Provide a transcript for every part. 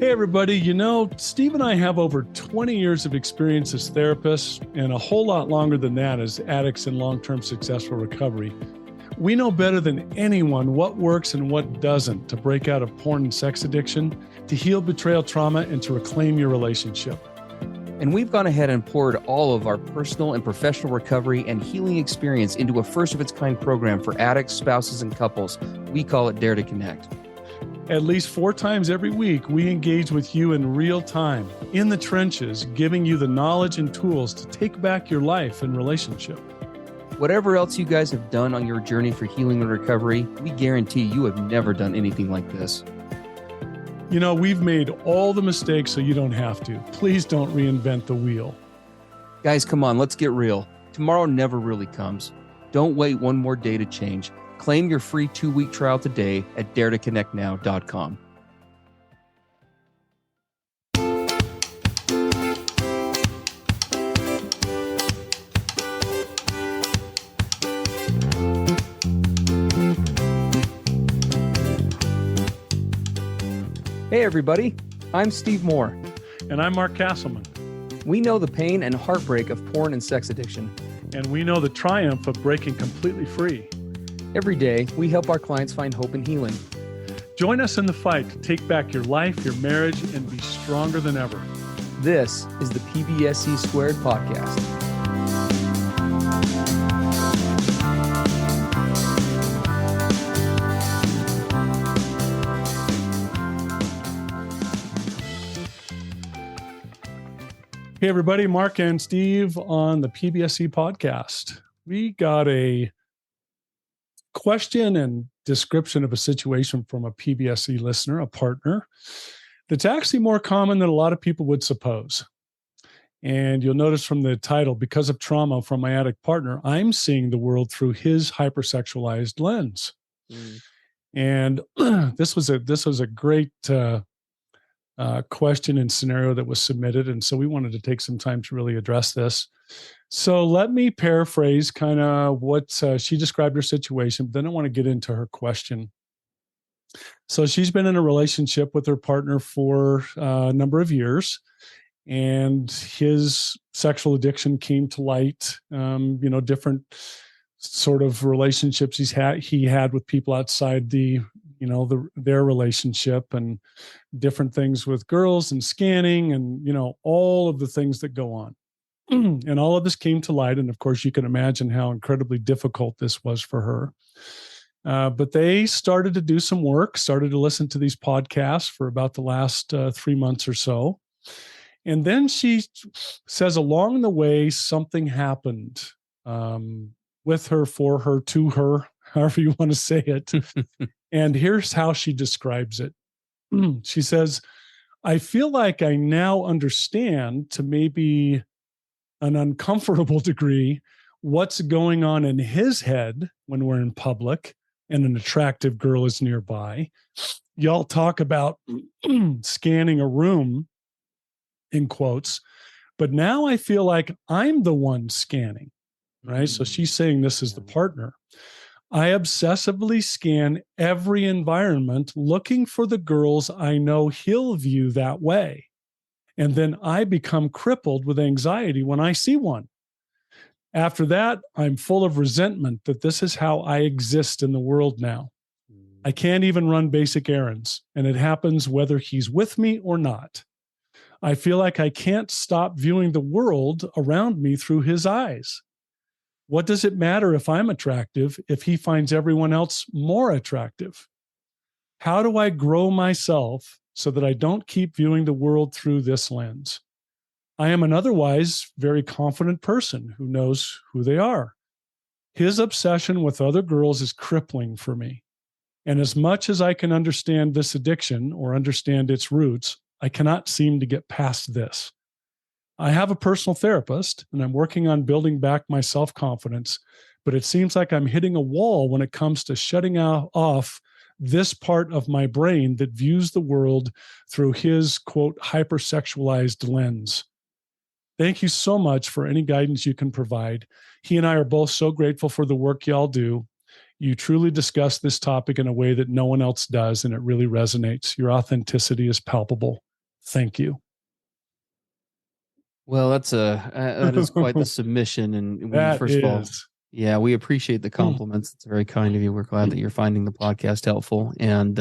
Hey, everybody. Steve and I have over 20 years of experience as therapists and a whole lot longer than that as addicts in long-term successful recovery. We know better than anyone what works and what doesn't to break out of porn and sex addiction, to heal betrayal trauma, and to reclaim your relationship. And we've gone ahead and poured all of our personal and professional recovery and healing experience into a first-of-its-kind program for addicts, spouses, and couples. We call it Dare to Connect. At least 4 times every week, we engage with you in real time, in the trenches, giving you the knowledge and tools to take back your life and relationship. Whatever else you guys have done on your journey for healing and recovery, we guarantee you have never done anything like this. We've made all the mistakes so you don't have to. Please don't reinvent the wheel. Guys, come on, let's get real. Tomorrow never really comes. Don't wait one more day to change. Claim your free 2-week trial today at daretoconnectnow.com. Hey everybody, I'm Steve Moore. And I'm Mark Castleman. We know the pain and heartbreak of porn and sex addiction. And we know the triumph of breaking completely free. Every day, we help our clients find hope and healing. Join us in the fight to take back your life, your marriage, and be stronger than ever. This is the PBSE Squared Podcast. Hey, everybody, Mark and Steve on the PBSE podcast. We got a question and description of a situation from a PBSE listener, a partner, that's actually more common than a lot of people would suppose. And you'll notice from the title, because of trauma from my addict partner, I'm seeing the world through his hyper-sexualized lens. And this was a great question and scenario that was submitted. And so we wanted to take some time to really address this. So let me paraphrase kind of what she described her situation, but then I want to get into her question. So she's been in a relationship with her partner for a number of years, and his sexual addiction came to light, different sort of relationships he had with people outside their relationship, and different things with girls and scanning and, all of the things that go on. And all of this came to light. And of course, you can imagine how incredibly difficult this was for her. But they started to do some work, started to listen to these podcasts for about the last 3 months or so. And then she says along the way, something happened with her, for her, to her, however you want to say it. And here's how she describes it. She says, I feel like I now understand, to maybe an uncomfortable degree, what's going on in his head when we're in public and an attractive girl is nearby. Y'all talk about scanning a room, in quotes, but now I feel like I'm the one scanning, right? So she's saying this is the partner. I obsessively scan every environment looking for the girls I know he'll view that way. And then I become crippled with anxiety when I see one. After that, I'm full of resentment that this is how I exist in the world now. I can't even run basic errands, and it happens whether he's with me or not. I feel like I can't stop viewing the world around me through his eyes. What does it matter if I'm attractive if he finds everyone else more attractive? How do I grow myself so that I don't keep viewing the world through this lens? I am an otherwise very confident person who knows who they are. His obsession with other girls is crippling for me. And as much as I can understand this addiction or understand its roots, I cannot seem to get past this. I have a personal therapist, and I'm working on building back my self-confidence, but it seems like I'm hitting a wall when it comes to shutting off this part of my brain that views the world through his, quote, hyper-sexualized lens. Thank you so much for any guidance you can provide. He and I are both so grateful for the work y'all do. You truly discuss this topic in a way that no one else does, and it really resonates. Your authenticity is palpable. Thank you. Well, that is quite the submission, and we That first of all, is. yeah, we appreciate the compliments. It's very kind of you. We're glad that you're finding the podcast helpful, and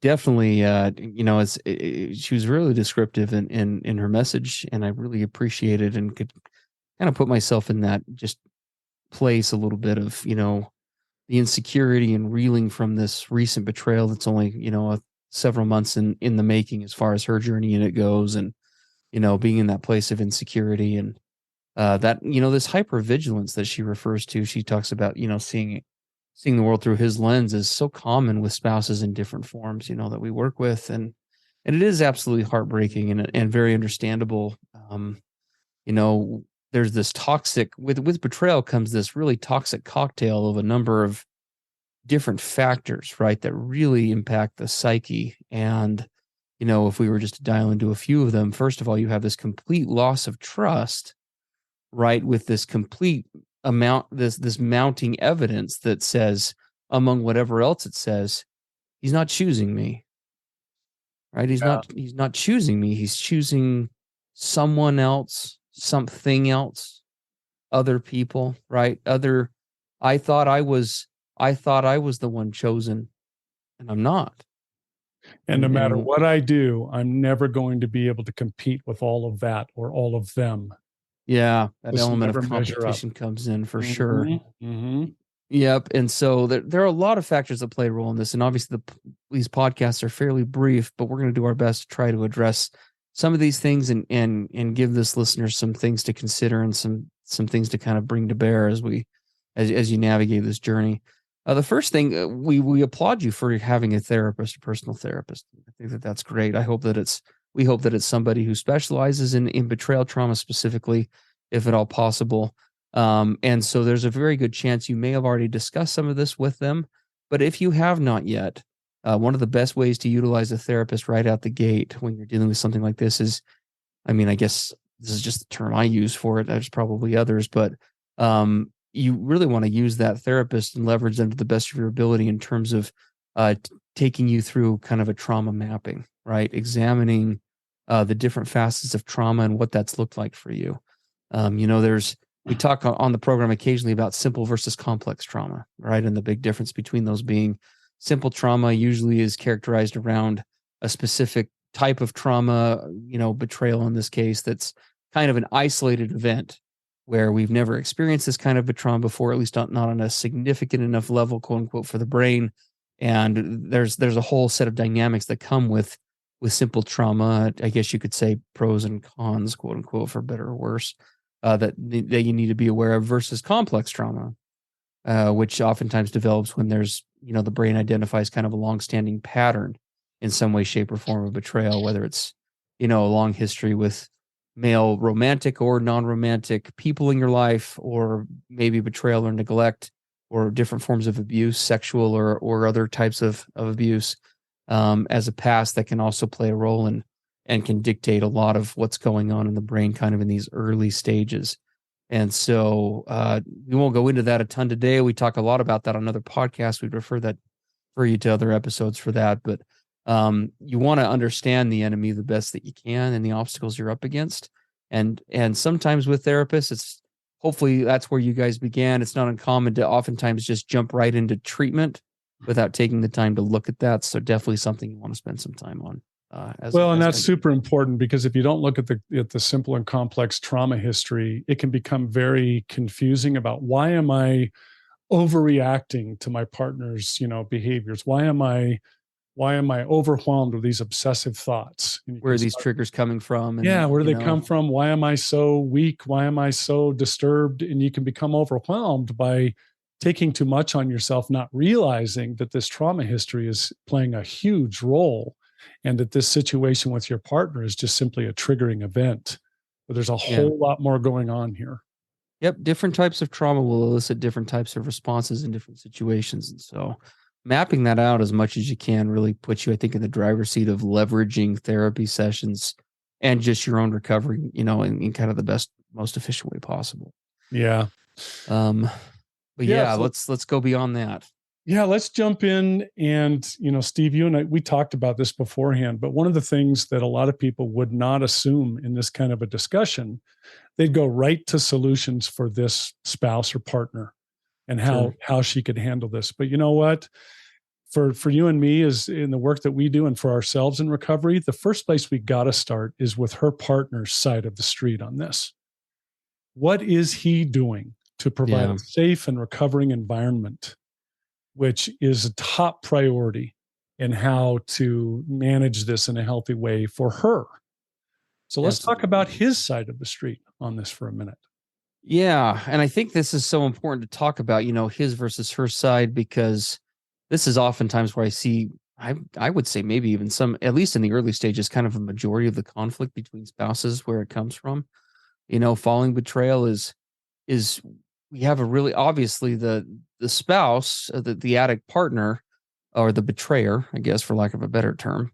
definitely, she was really descriptive in her message, and I really appreciated and could kind of put myself in that just place a little bit of the insecurity and reeling from this recent betrayal that's only several months in the making as far as her journey in it goes, and being in that place of insecurity and that this hypervigilance that she refers to. She talks about seeing the world through his lens is so common with spouses in different forms that we work with, and it is absolutely heartbreaking and very understandable. You know, there's this toxic with betrayal comes this really toxic cocktail of a number of different factors, right, that really impact the psyche. And if we were just to dial into a few of them, first of all, you have this complete loss of trust, right, with this complete amount, this mounting evidence that says, among whatever else it says, he's not choosing me, right? He's not choosing me. He's choosing someone else, something else, other people, right? I thought I was the one chosen, and I'm not. And no matter what I do, I'm never going to be able to compete with all of that or all of them. Yeah, that Just element of never measure up. competition comes in for sure. Mm-hmm. Yep, and so there are a lot of factors that play a role in this, and obviously these podcasts are fairly brief, but we're going to do our best to try to address some of these things and give this listener some things to consider and some things to kind of bring to bear as you navigate this journey. The first thing, we applaud you for having a therapist, a personal therapist. I think that's great. We hope that it's somebody who specializes in betrayal trauma specifically, if at all possible. And so there's a very good chance you may have already discussed some of this with them. But if you have not yet, one of the best ways to utilize a therapist right out the gate when you're dealing with something like this is, I guess this is just the term I use for it. There's probably others, but you really want to use that therapist and leverage them to the best of your ability in terms of taking you through kind of a trauma mapping, right? Examining the different facets of trauma and what that's looked like for you. We talk on the program occasionally about simple versus complex trauma, right? And the big difference between those being simple trauma usually is characterized around a specific type of trauma, betrayal in this case, that's kind of an isolated event where we've never experienced this kind of a trauma before, at least not on a significant enough level, quote unquote, for the brain. And there's a whole set of dynamics that come with simple trauma. I guess you could say pros and cons, quote unquote, for better or worse. That you need to be aware of versus complex trauma, which oftentimes develops when there's, the brain identifies kind of a long-standing pattern in some way, shape, or form of betrayal, whether it's, a long history with male romantic or non-romantic people in your life, or maybe betrayal or neglect, or different forms of abuse, sexual or other types of abuse, as a past that can also play a role in and can dictate a lot of what's going on in the brain kind of in these early stages. And so we won't go into that a ton today. We talk a lot about that on other podcasts. We'd refer you to other episodes for that. But you want to understand the enemy the best that you can and the obstacles you're up against. And sometimes with therapists, it's hopefully that's where you guys began. It's not uncommon to oftentimes just jump right into treatment without taking the time to look at that. So definitely something you want to spend some time on. And that's super important, because if you don't look at the simple and complex trauma history, it can become very confusing about, why am I overreacting to my partner's, behaviors? Why am I overwhelmed with these obsessive thoughts? Where are these triggers coming from? And, where do they come from? Why am I so weak? Why am I so disturbed? And you can become overwhelmed by taking too much on yourself, not realizing that this trauma history is playing a huge role, and that this situation with your partner is just simply a triggering event. But there's a whole lot more going on here. Yep. Different types of trauma will elicit different types of responses in different situations. And so mapping that out as much as you can really puts you, I think, in the driver's seat of leveraging therapy sessions and just your own recovery, in kind of the best, most efficient way possible. Yeah. But let's go beyond that. Yeah, let's jump in. And, Steve, you and I, we talked about this beforehand, but one of the things that a lot of people would not assume in this kind of a discussion, they'd go right to solutions for this spouse or partner and Sure. how she could handle this. But you know what? For you and me, is in the work that we do and for ourselves in recovery, the first place we got to start is with her partner's side of the street on this. What is he doing to provide Yeah. a safe and recovering environment, which is a top priority in how to manage this in a healthy way for her? So let's talk Absolutely. about his side of the street on this for a minute. Yeah, and I think this is so important to talk about, his versus her side, because this is oftentimes where I see, I would say maybe even some, at least in the early stages, kind of a majority of the conflict between spouses where it comes from. Following betrayal is we have a really obviously the spouse, the addict partner, or the betrayer, I guess, for lack of a better term,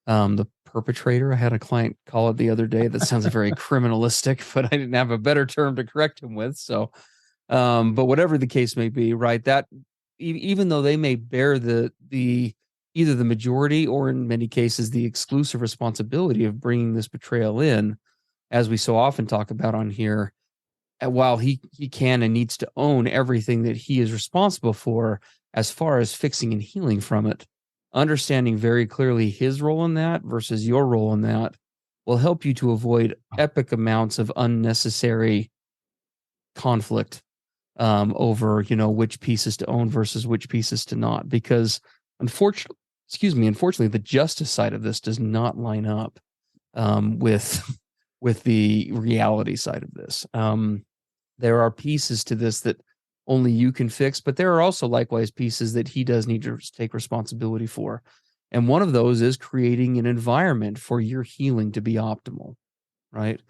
the perpetrator. I had a client call it the other day. That sounds very criminalistic, but I didn't have a better term to correct him with. So, but whatever the case may be, right? That even though they may bear the either the majority or in many cases the exclusive responsibility of bringing this betrayal in, as we so often talk about on here, while he can and needs to own everything that he is responsible for as far as fixing and healing from it, understanding very clearly his role in that versus your role in that will help you to avoid epic amounts of unnecessary conflict, over which pieces to own versus which pieces to not. Because unfortunately, the justice side of this does not line up, with the reality side of this. There are pieces to this that only you can fix, but there are also likewise pieces that he does need to take responsibility for. And one of those is creating an environment for your healing to be optimal, right?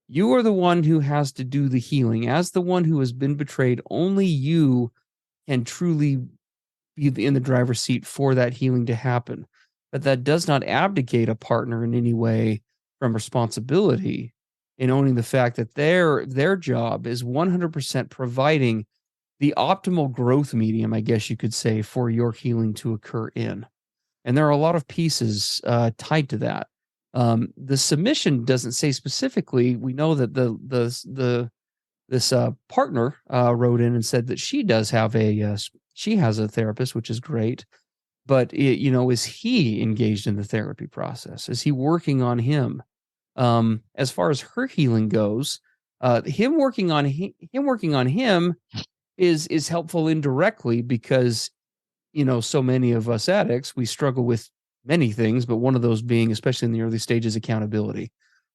You are the one who has to do the healing. As the one who has been betrayed, only you can truly be in the driver's seat for that healing to happen. But that does not abdicate a partner in any way from responsibility in owning the fact that their job is 100% providing the optimal growth medium, I guess you could say, for your healing to occur in. And there are a lot of pieces tied to that. The submission doesn't say specifically. We know that this partner wrote in and said that she does have she has a therapist, which is great. But is he engaged in the therapy process? Is he working on him? As far as her healing goes, him working on him is helpful indirectly because so many of us addicts, we struggle with many things, but one of those being, especially in the early stages, accountability,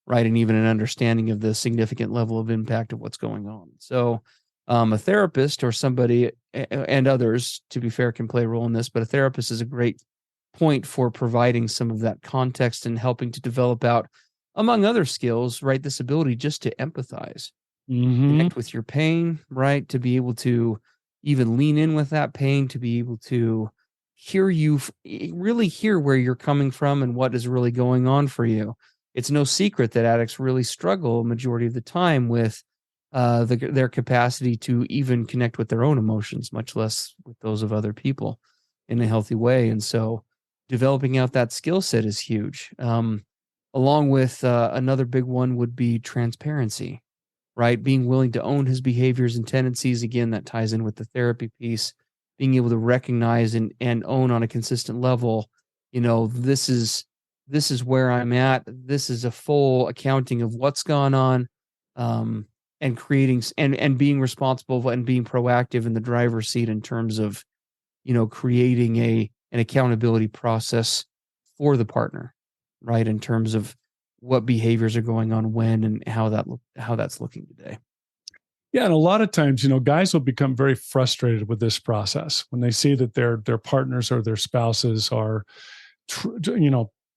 right? And even an understanding of the significant level of impact of what's going on. So, a therapist or somebody, and others, to be fair, can play a role in this, but a therapist is a great point for providing some of that context and helping to develop out, among other skills, right? This ability just to empathize, Mm-hmm. connect with your pain, right? To be able to even lean in with that pain, to be able to hear you, really hear where you're coming from and what is really going on for you. It's no secret that addicts really struggle majority of the time with their capacity to even connect with their own emotions, much less with those of other people in a healthy way. And so developing out that skill set is huge. Along with another big one would be transparency, right? Being willing to own his behaviors and tendencies. Again, that ties in with the therapy piece, being able to recognize and own on a consistent level, this is where I'm at. This is a full accounting of what's gone on. And creating and being responsible and being proactive in the driver's seat in terms of, creating an accountability process for the partner, right? In terms of what behaviors are going on when and how that's looking today. Yeah, and a lot of times, guys will become very frustrated with this process when they see that their partners or their spouses are,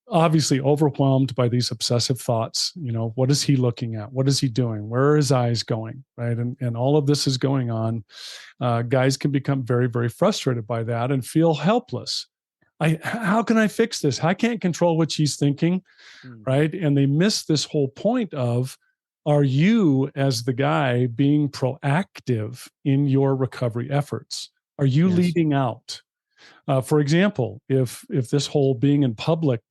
obviously overwhelmed by these obsessive thoughts. What is he looking at? What is he doing? Where are his eyes going? Right, and all of this is going on. Guys can become very, very frustrated by that and feel helpless. How can I fix this? I can't control what she's thinking, Mm. right? And they miss this whole point of, are you, as the guy, being proactive in your recovery efforts? Are you Yes. leading out? For example, if this whole being in public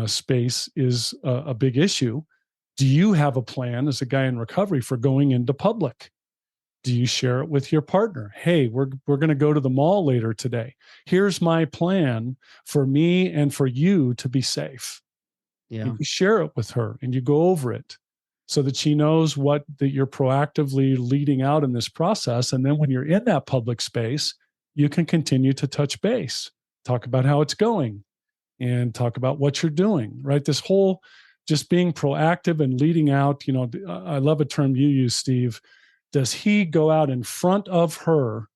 space is a big issue, do you have a plan as a guy in recovery for going into public? Do you share it with your partner? Hey, we're going to go to the mall later today. Here's my plan for me and for you to be safe. Yeah. And you share it with her and you go over it so that she knows what that you're proactively leading out in this process. And then when you're in that public space, you can continue to touch base, talk about how it's going, and talk about what you're doing, right? This whole just being proactive and leading out, I love a term you use, Steve. Does he go out in front of her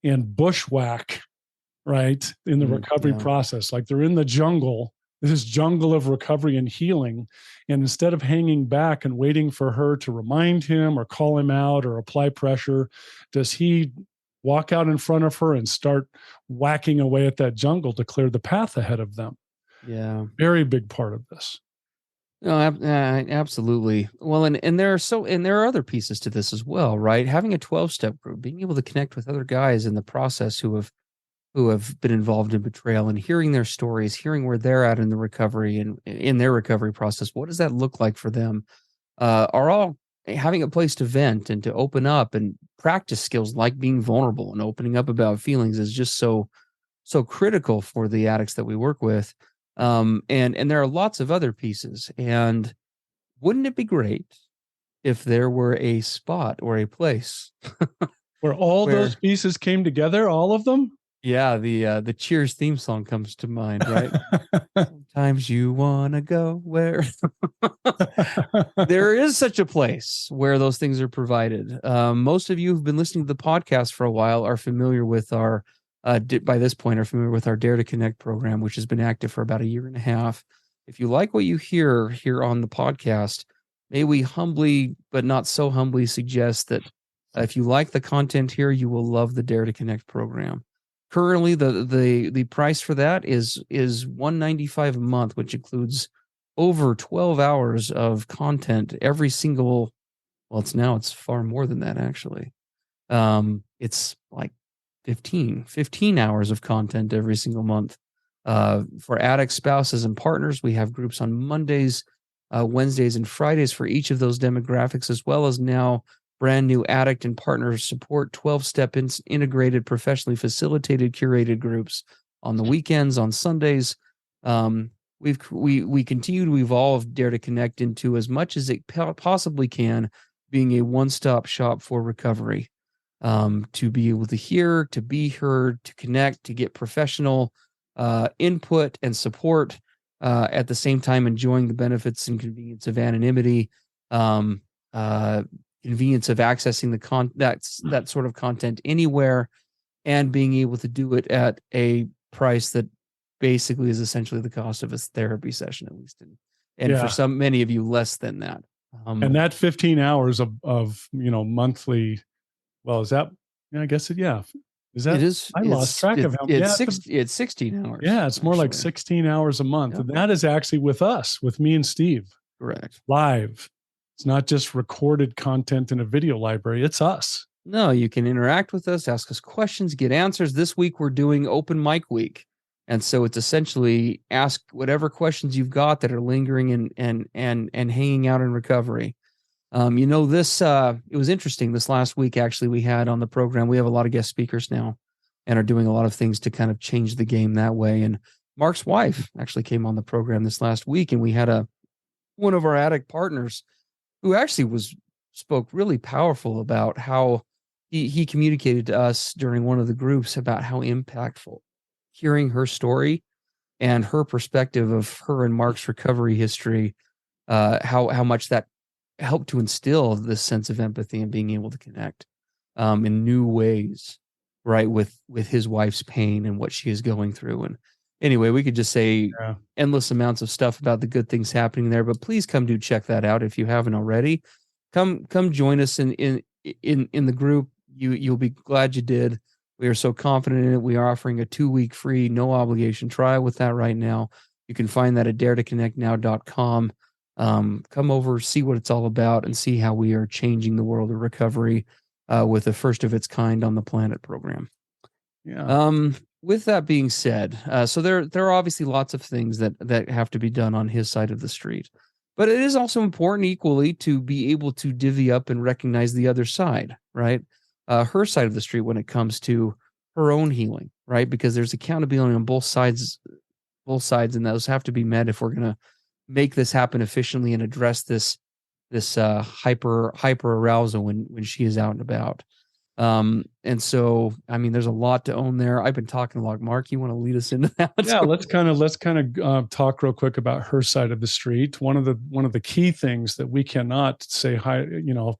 and bushwhack, right, in the recovery process? Like they're in the jungle, this jungle of recovery and healing. And instead of hanging back and waiting for her to remind him or call him out or apply pressure, does he walk out in front of her and start whacking away at that jungle to clear the path ahead of them? Yeah. Very big part of this. No, absolutely. Well, and there are other pieces to this as well, right? Having a 12-step group, being able to connect with other guys in the process who have been involved in betrayal, and hearing their stories, hearing where they're at in the recovery and in their recovery process. What does that look like for them? Are all having a place to vent and to open up and practice skills like being vulnerable and opening up about feelings is just so critical for the addicts that we work with. And there are lots of other pieces. And wouldn't it be great if there were a spot or a place where all those pieces came together, all of them? Yeah, the Cheers theme song comes to mind, right? Sometimes you wanna go where there is such a place where those things are provided. Most of you who've been listening to the podcast for a while are familiar with our by this point are familiar with our Dare to Connect program, which has been active for about a year and a half. If you like what you hear here on the podcast, may we humbly, but not so humbly, suggest that if you like the content here, you will love the Dare to Connect program. Currently, the price for that is $195 a month, which includes over 12 hours of content every single. Well, it's far more than that actually. It's like 15 hours of content every single month. For addicts, spouses, and partners, we have groups on Mondays, Wednesdays, and Fridays for each of those demographics, as well as now brand new addict and partner support 12-step integrated, professionally facilitated, curated groups on the weekends, on Sundays. We continue to evolve Dare to Connect into, as much as it possibly can, being a one-stop shop for recovery. To be able to hear, to be heard, to connect, to get professional input and support, at the same time enjoying the benefits and convenience of anonymity, convenience of accessing that sort of content anywhere, and being able to do it at a price that basically is essentially the cost of a therapy session, at least, and for many of you, less than that. And that 15 hours of monthly. Well, is that? Yeah, I guess it. Yeah, is that? It is. I lost track of how. It's 16 hours. Yeah, it's more like 16 hours a month, and that is actually with us, with me and Steve. Correct. Live. It's not just recorded content in a video library. It's us. No, you can interact with us, ask us questions, get answers. This week we're doing open mic week, and so it's essentially ask whatever questions you've got that are lingering and hanging out in recovery. This it was interesting. This last week, actually, we had on the program, we have a lot of guest speakers now and are doing a lot of things to kind of change the game that way. And Mark's wife actually came on the program this last week, and we had one of our addict partners who actually spoke really powerful about how he communicated to us during one of the groups about how impactful hearing her story and her perspective of her and Mark's recovery history, how much that helped to instill this sense of empathy and being able to connect in new ways, right, with his wife's pain and what she is going through. And anyway, we could just say endless amounts of stuff about the good things happening there, but please come do check that out if you haven't already. Come join us in the group. You'll be glad you did. We are so confident in it. We are offering a 2-week free, no obligation trial with that right now. You can find that at daretoconnectnow.com. Come over, see what it's all about, and see how we are changing the world of recovery with the first of its kind on the planet program. Yeah. with that being said, so there are obviously lots of things that have to be done on his side of the street, but it is also important equally to be able to divvy up and recognize the other side, right? Her side of the street when it comes to her own healing, right? Because there's accountability on both sides, and those have to be met if we're going to make this happen efficiently and address this hyper arousal when she is out and about. And so, I mean, there's a lot to own there. I've been talking a lot. Mark, you want to lead us into that? Yeah, let's kind of talk real quick about her side of the street. One of the key things that we cannot say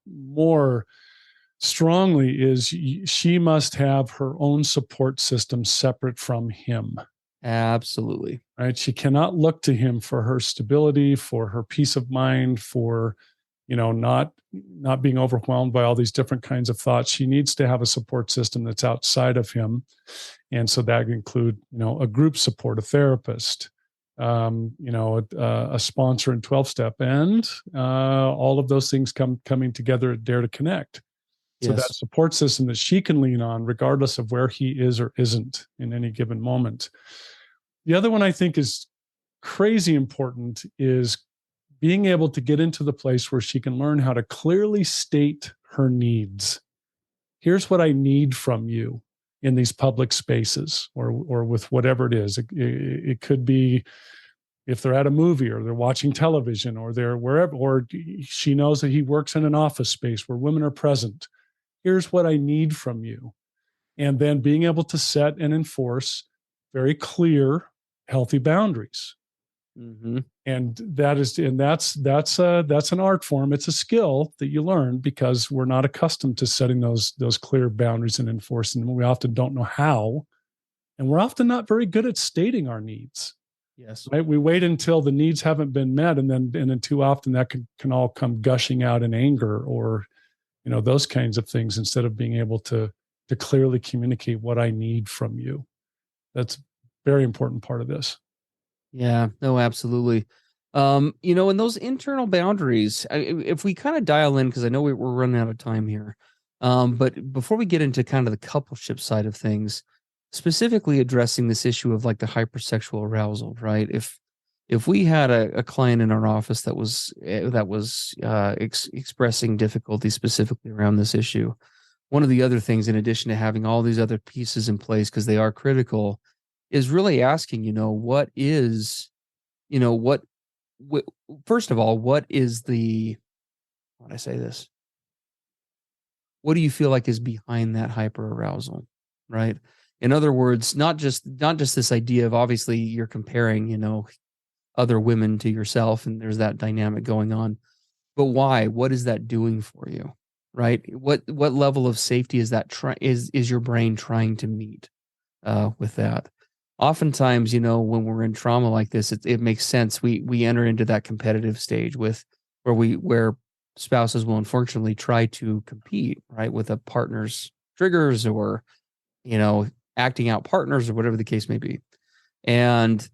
more strongly is she must have her own support system separate from him. Absolutely. Right? She cannot look to him for her stability, for her peace of mind, for not being overwhelmed by all these different kinds of thoughts. She needs to have a support system that's outside of him, and so that can include a group support, a therapist, a sponsor in 12-step, and all of those things coming together at Dare to Connect. So Yes. that support system that she can lean on, regardless of where he is or isn't in any given moment. The other one I think is crazy important is being able to get into the place where she can learn how to clearly state her needs. Here's what I need from you in these public spaces, or with whatever it is. It could be if they're at a movie or they're watching television or they're wherever, or she knows that he works in an office space where women are present. Here's what I need from you. And then being able to set and enforce very clear, healthy boundaries. Mm-hmm. And that's an art form. It's a skill that you learn because we're not accustomed to setting those clear boundaries and enforcing them. We often don't know how, and we're often not very good at stating our needs. Yes. Right? We wait until the needs haven't been met, and then too often that can all come gushing out in anger or those kinds of things, instead of being able to clearly communicate what I need from you. That's a very important part of this. Yeah, no, absolutely. And those internal boundaries, if we kind of dial in, because I know we're running out of time here. But before we get into kind of the coupleship side of things, specifically addressing this issue of like the hypersexual arousal, right? If we had a client in our office that was expressing difficulty specifically around this issue, one of the other things, in addition to having all these other pieces in place because they are critical, is really asking, what is, first of all, what is how do I say this? What do you feel like is behind that hyper arousal, right? In other words, not just this idea of, obviously you're comparing, other women to yourself, and there's that dynamic going on, but why? What is that doing for you, right? What level of safety is that is your brain trying to meet with that? Oftentimes, when we're in trauma like this, it makes sense. We enter into that competitive stage where spouses will unfortunately try to compete, right, with a partner's triggers, or acting out partners, or whatever the case may be. And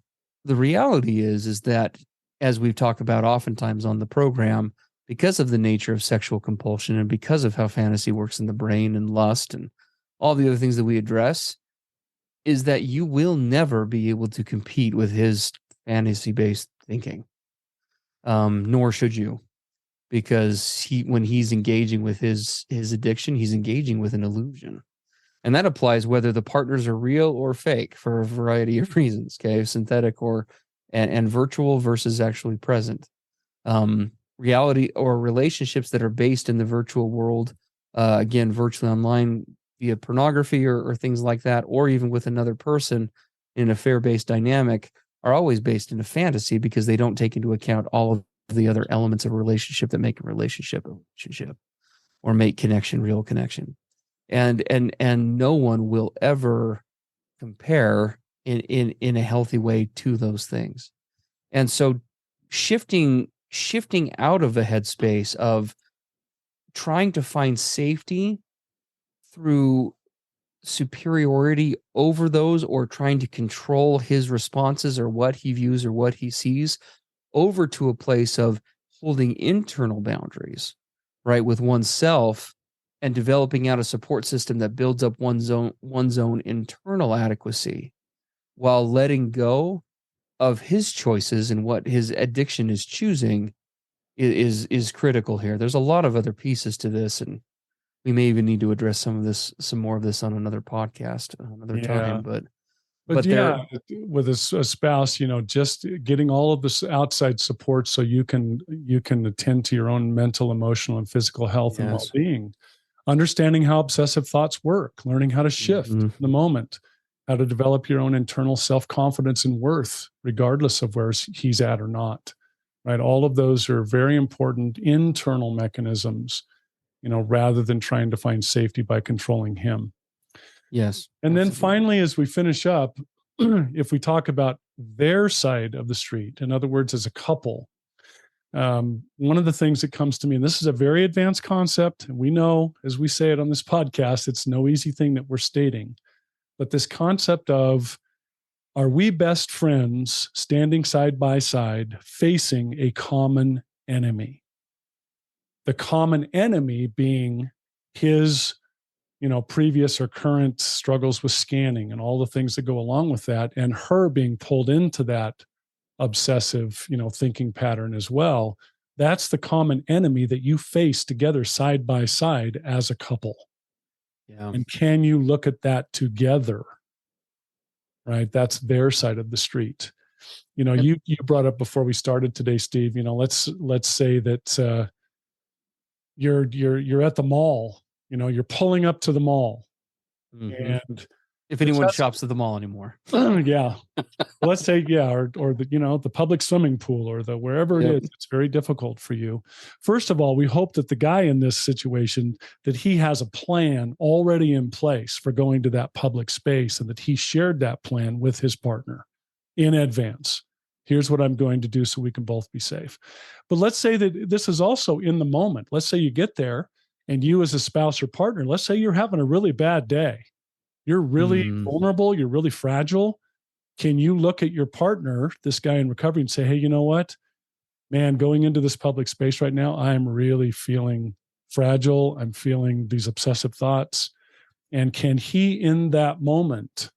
the reality is that, as we've talked about oftentimes on the program, because of the nature of sexual compulsion and because of how fantasy works in the brain and lust and all the other things that we address, is that you will never be able to compete with his fantasy-based thinking. Nor should you, because when he's engaging with his addiction, he's engaging with an illusion. And that applies whether the partners are real or fake, for a variety of reasons, okay? Synthetic and virtual versus actually present. Reality or relationships that are based in the virtual world, again, virtually online via pornography or things like that, or even with another person in an affair-based dynamic, are always based in a fantasy, because they don't take into account all of the other elements of a relationship that make a relationship or make connection real connection. And no one will ever compare in a healthy way to those things. And so shifting out of a headspace of trying to find safety through superiority over those, or trying to control his responses or what he views or what he sees, over to a place of holding internal boundaries, right, with oneself, and developing out a support system that builds up one's own internal adequacy while letting go of his choices and what his addiction is choosing is critical here. There's a lot of other pieces to this, and we may even need to address some more of this on another podcast another time. But yeah, with a spouse, just getting all of this outside support so you can attend to your own mental, emotional, and physical health and well-being. Understanding how obsessive thoughts work, learning how to shift in the moment, how to develop your own internal self-confidence and worth, regardless of where he's at or not. Right? All of those are very important internal mechanisms, rather than trying to find safety by controlling him. Yes. And then finally, as we finish up, if we talk about their side of the street, in other words, as a couple, one of the things that comes to me, and this is a very advanced concept, and we know, as we say it on this podcast, it's no easy thing that we're stating, but this concept of, are we best friends standing side by side facing a common enemy? The common enemy being his previous or current struggles with scanning and all the things that go along with that, and her being pulled into that obsessive, thinking pattern as well. That's the common enemy that you face together side by side as a couple. Yeah. And can you look at that together? Right? That's their side of the street. You brought up before we started today, Steve, let's say that you're at the mall. You're pulling up to the mall, and if anyone shops at the mall anymore, yeah, let's say or the public swimming pool or the wherever it is, it's very difficult for you. First of all, we hope that the guy in this situation, that he has a plan already in place for going to that public space, and that he shared that plan with his partner in advance. Here's what I'm going to do so we can both be safe. But let's say that this is also in the moment. Let's say you get there, and you as a spouse or partner, let's say you're having a really bad day. You're really vulnerable. You're really fragile. Can you look at your partner, this guy in recovery, and say, hey, you know what, man, going into this public space right now, I'm really feeling fragile. I'm feeling these obsessive thoughts. And can he, in that moment,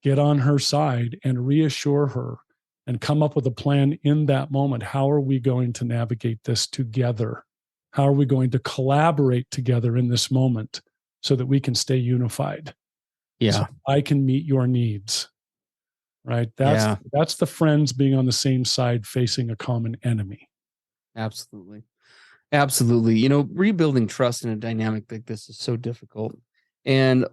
get on her side and reassure her and come up with a plan in that moment? How are we going to navigate this together? How are we going to collaborate together in this moment so that we can stay unified? Yeah. So I can meet your needs. Right? That's the friends being on the same side facing a common enemy. Absolutely. Absolutely. Rebuilding trust in a dynamic like this is so difficult. And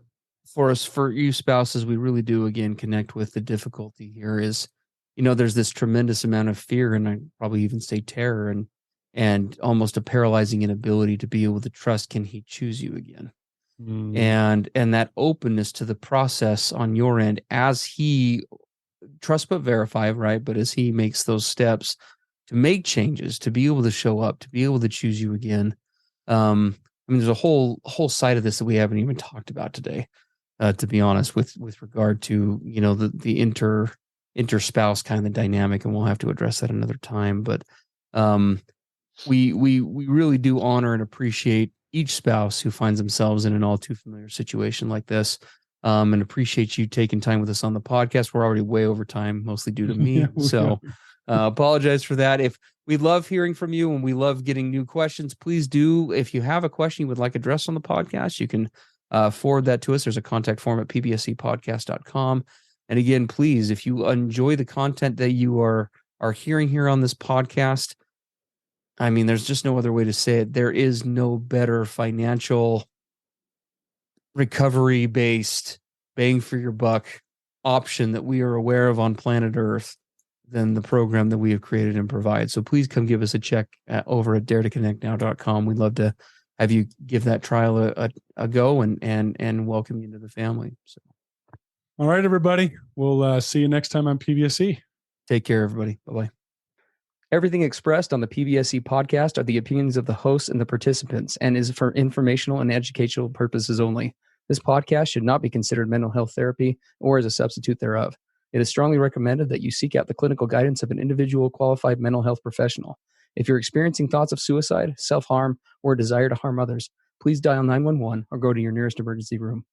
for you spouses, we really do, again, connect with the difficulty here is, there's this tremendous amount of fear, and I'd probably even say terror, and almost a paralyzing inability to be able to trust, can he choose you again? And that openness to the process on your end as he trust but verify, right? But as he makes those steps to make changes, to be able to show up, to be able to choose you again. There's a whole side of this that we haven't even talked about today, to be honest, with regard to, the inter-spouse kind of the dynamic, and we'll have to address that another time. But we really do honor and appreciate each spouse who finds themselves in an all too familiar situation like this. And appreciate you taking time with us on the podcast. We're already way over time, mostly due to me. So apologize for that. If we love hearing from you and we love getting new questions, please do. If you have a question you would like addressed on the podcast, you can forward that to us. There's a contact form at pbsepodcast.com. And again, please, if you enjoy the content that you are hearing here on this podcast, there's just no other way to say it. There is no better financial recovery-based, bang for your buck option that we are aware of on planet Earth than the program that we have created and provide. So please come give us a check over at daretoconnectnow.com. We'd love to have you give that trial a go and welcome you into the family. So, all right, everybody. We'll see you next time on PBSE. Take care, everybody. Bye-bye. Everything expressed on the PBSE podcast are the opinions of the hosts and the participants and is for informational and educational purposes only. This podcast should not be considered mental health therapy or as a substitute thereof. It is strongly recommended that you seek out the clinical guidance of an individual qualified mental health professional. If you're experiencing thoughts of suicide, self-harm, or a desire to harm others, please dial 911 or go to your nearest emergency room.